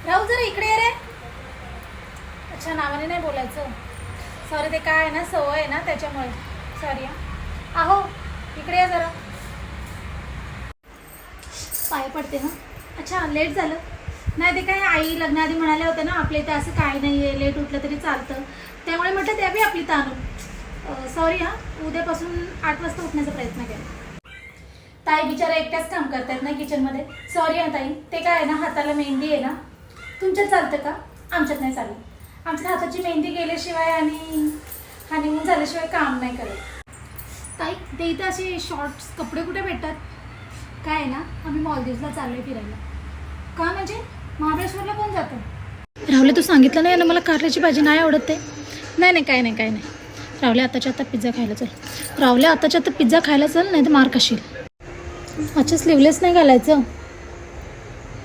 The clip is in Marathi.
राहुल जरा इकडे ये रे. अच्छा नावाने नाही बोलायचं. सॉरी ते काय आहे ना सवय आहे ना त्याच्यामुळे. सॉरी हां. आहो इकडे या जरा. पाय पडते ना. अच्छा लेट झालं. नाही ते काय आई लग्नाआधी म्हणाल्या होत्या ना आपल्या इथे असं काही नाही आहे, लेट उठलं तरी चालतं, त्यामुळे म्हटलं त्या बी आपली ताणून. सॉरी हां. उद्यापासून 8 वाजता उठण्याचा प्रयत्न केला. ताई बिचारा एकट्याच काम करतात ना किचनमध्ये. सॉरी हां ताई. ते काय आहे ना हाताला मेहंदी आहे ना. तुमच्यात चालतं का? आमच्यात नाही चालत. आमच्या हाताची मेहंदी गेल्याशिवाय आणि हनीमून झाल्याशिवाय काम नाही करत. ताई ते इथं असे शॉर्ट्स कपडे कुठे भेटतात? काय आहे ना आम्ही मॉलदीव्सला चाललो आहे फिरायला. का म्हणजे महाबळेश्वरला कोण जातं? राहुले तू सांगितलं नाही ना मला कारल्याची भाजी नाही आवडत ते. नाही नाही काय नाही काय नाही. राहुले आताच्या आता पिझ्झा खायला चल. राहुले आताच्या आता पिझ्झा खायला चल नाही तर मार खाशील. अच्छा स्लीवलेस नाही घालायचं.